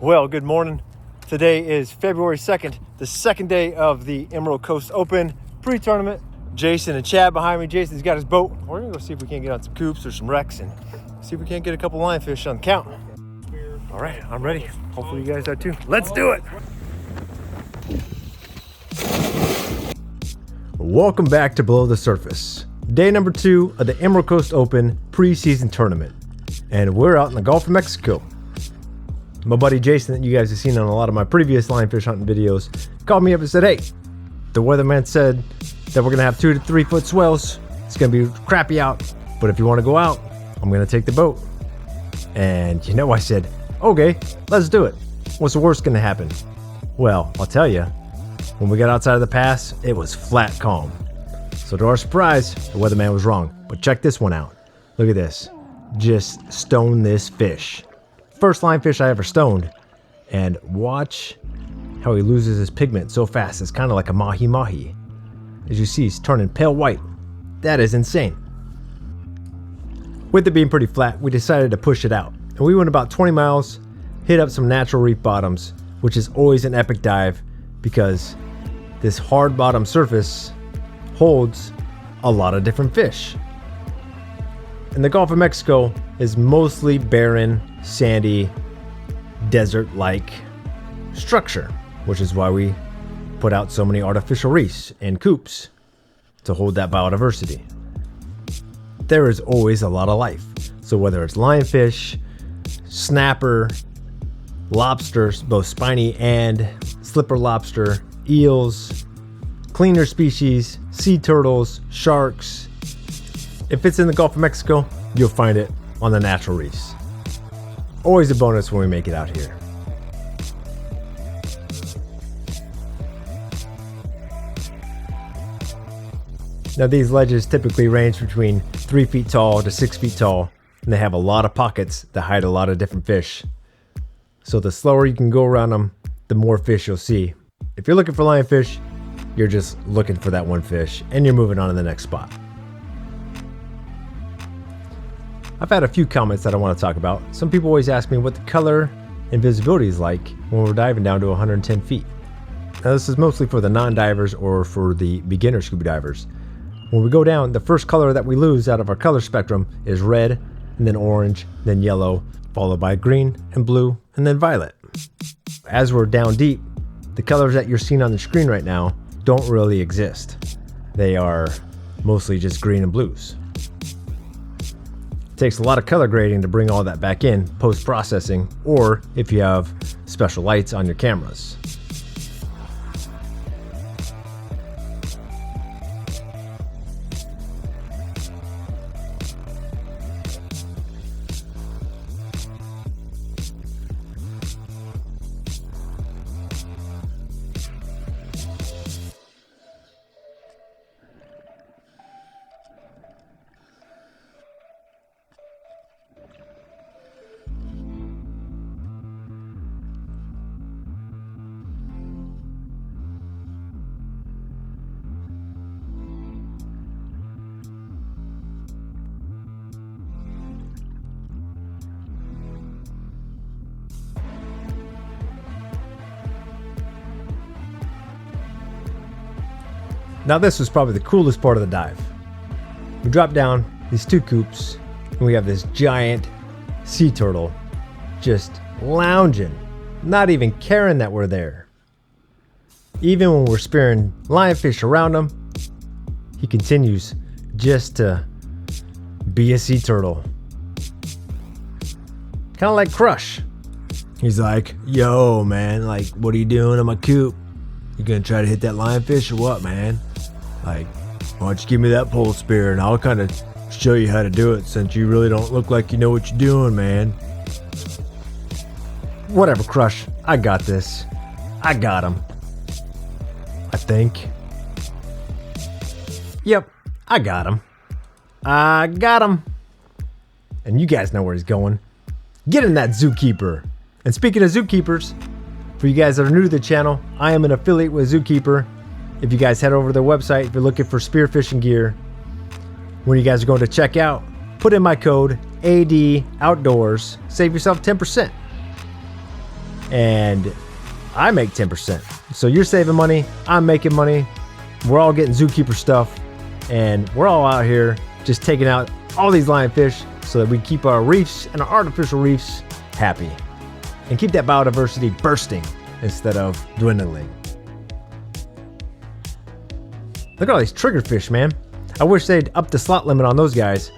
Well, good morning. Today is February 2nd, the second day of the Emerald Coast Open pre-tournament. Jason and Chad behind me. Jason's got his boat. We're gonna go see if we can't get on some coops or some wrecks and see if we can't get a couple lionfish on the count. All right, I'm ready. Hopefully you guys are too. Let's do it. Welcome back to Below the Surface. Day number 2 of the Emerald Coast Open preseason tournament. And we're out in the Gulf of Mexico. My buddy Jason, that you guys have seen on a lot of my previous lionfish hunting videos, called me up and said, hey, the weatherman said that we're gonna have 2 to 3 foot swells. It's gonna be crappy out, but if you wanna go out, I'm gonna take the boat. And you know, I said, okay, let's do it. What's the worst gonna happen? Well, I'll tell you, when we got outside of the pass, it was flat calm. So to our surprise, the weatherman was wrong. But check this one out. Look at this. Just stone this fish. First lionfish I ever stoned, and watch how he loses his pigment so fast. It's kind of like a mahi-mahi. As you see, he's turning pale white. That is insane. With it being pretty flat, we decided to push it out. And we went about 20 miles, hit up some natural reef bottoms, which is always an epic dive because this hard bottom surface holds a lot of different fish. And the Gulf of Mexico is mostly barren, sandy, desert-like structure, which is why we put out so many artificial reefs and coops to hold that biodiversity. There is always a lot of life. So whether it's lionfish, snapper, lobsters, both spiny and slipper lobster, eels, cleaner species, sea turtles, sharks. If it's in the Gulf of Mexico, you'll find it on the natural reefs. Always a bonus when we make it out here. Now these ledges typically range between 3 feet tall to 6 feet tall, and they have a lot of pockets that hide a lot of different fish. So the slower you can go around them, the more fish you'll see. If you're looking for lionfish, you're just looking for that one fish, and you're moving on to the next spot. I've had a few comments that I want to talk about. Some people always ask me what the color and visibility is like when we're diving down to 110 feet. Now this is mostly for the non-divers or for the beginner scuba divers. When we go down, the first color that we lose out of our color spectrum is red, and then orange, then yellow, followed by green and blue, and then violet. As we're down deep, the colors that you're seeing on the screen right now don't really exist. They are mostly just green and blues. Takes a lot of color grading to bring all that back in post-processing, or if you have special lights on your cameras. Now this was probably the coolest part of the dive. We dropped down these 2 coops and we have this giant sea turtle just lounging, not even caring that we're there. Even when we're spearing lionfish around him, he continues just to be a sea turtle. Kind of like Crush. He's like, yo man, like what are you doing in my coop? You gonna try to hit that lionfish or what, man? Like, why don't you give me that pole spear and I'll kind of show you how to do it since you really don't look like you know what you're doing, man. Whatever, Crush. I got this. I got him. I think. Yep, I got him. I got him. And you guys know where he's going. Get in that zookeeper. And speaking of zookeepers, for you guys that are new to the channel, I am an affiliate with Zookeeper. If you guys head over to their website, if you're looking for spearfishing gear, when you guys are going to check out, put in my code AD Outdoors, save yourself 10%. and I make 10%. So you're saving money, I'm making money, we're all getting zookeeper stuff, and we're all out here just taking out all these lionfish so that we keep our reefs and our artificial reefs happy and keep that biodiversity bursting instead of dwindling. Look at all these triggerfish, man. I wish they'd up the slot limit on those guys.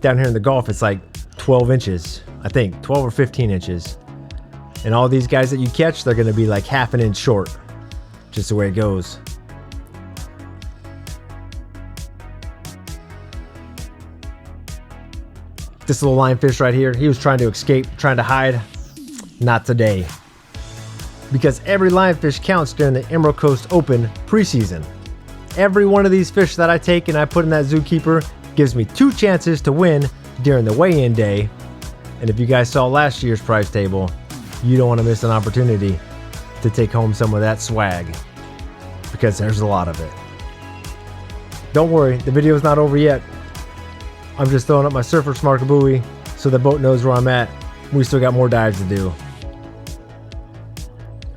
Down here in the Gulf, it's like 12 inches, I think, 12 or 15 inches. And all these guys that you catch, they're gonna be like half an inch short. Just the way it goes. This little lionfish right here, he was trying to escape, trying to hide. Not today. Because every lionfish counts during the Emerald Coast Open preseason. Every one of these fish that I take and I put in that zookeeper gives me 2 chances to win during the weigh-in day. And if you guys saw last year's prize table, you don't want to miss an opportunity to take home some of that swag, because there's a lot of it. Don't worry, the video's not over yet. I'm just throwing up my surfer smart buoy so the boat knows where I'm at. We still got more dives to do.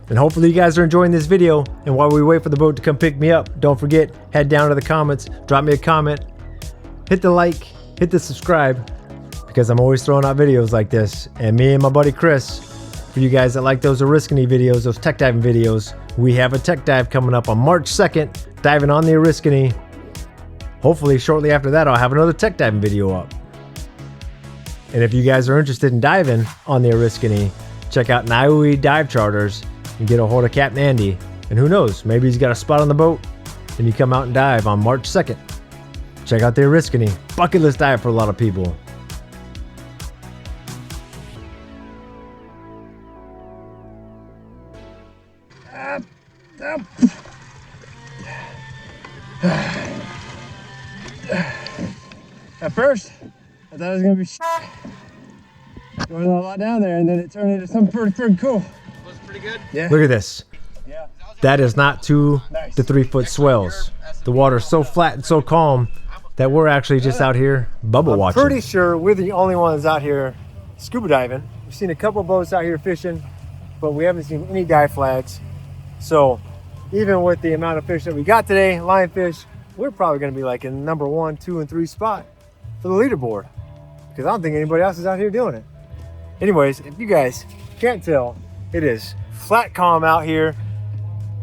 And hopefully you guys are enjoying this video. And while we wait for the boat to come pick me up, don't forget, head down to the comments, drop me a comment, hit the like, hit the subscribe, because I'm always throwing out videos like this. And me and my buddy Chris, for you guys that like those Oriskany videos, those tech diving videos, we have a tech dive coming up on March 2nd, diving on the Oriskany. Hopefully shortly after that, I'll have another tech diving video up. And if you guys are interested in diving on the Oriskany, check out Niue Dive Charters and get a hold of Captain Andy. And who knows, maybe he's got a spot on the boat and you come out and dive on March 2nd. Check out the Oriskany. Bucket list dive for a lot of people. At first, I thought it was gonna be going a lot down there, and then it turned into something pretty cool. Was it pretty good? Yeah. Look at this. Yeah. That is not 2 to 3 foot swells. The water's so flat and so calm that we're actually just out here bubble watching. I'm pretty sure we're the only ones out here scuba diving. We've seen a couple boats out here fishing, but we haven't seen any dive flags. So even with the amount of fish that we got today, lionfish, we're probably gonna be like in number 1, 2, and 3 spot for the leaderboard, because I don't think anybody else is out here doing it. Anyways, if you guys can't tell, it is flat calm out here,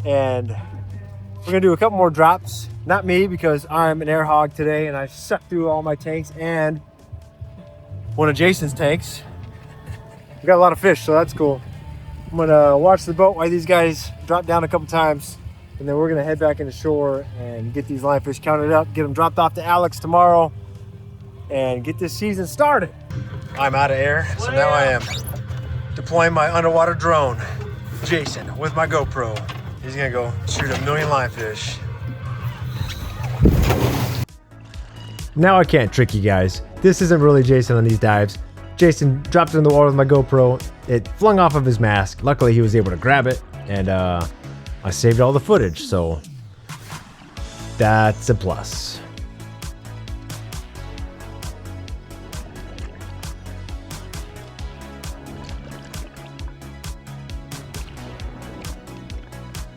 and we're gonna do a couple more drops. Not me, because I'm an air hog today and I sucked through all my tanks and one of Jason's tanks. We got a lot of fish, so that's cool. I'm gonna watch the boat while these guys drop down a couple times, and then we're gonna head back into shore and get these lionfish counted up, get them dropped off to Alex tomorrow, and get this season started. I'm out of air, so now I am deploying my underwater drone. Jason with my GoPro. He's gonna go shoot 1,000,000 lionfish. Now I can't trick you guys. This isn't really Jason on these dives. Jason dropped it in the water with my GoPro. It flung off of his mask. Luckily he was able to grab it, and I saved all the footage, so that's a plus.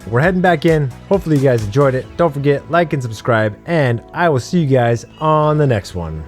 We're heading back in. Hopefully you guys enjoyed it. Don't forget, like and subscribe, and I will see you guys on the next one.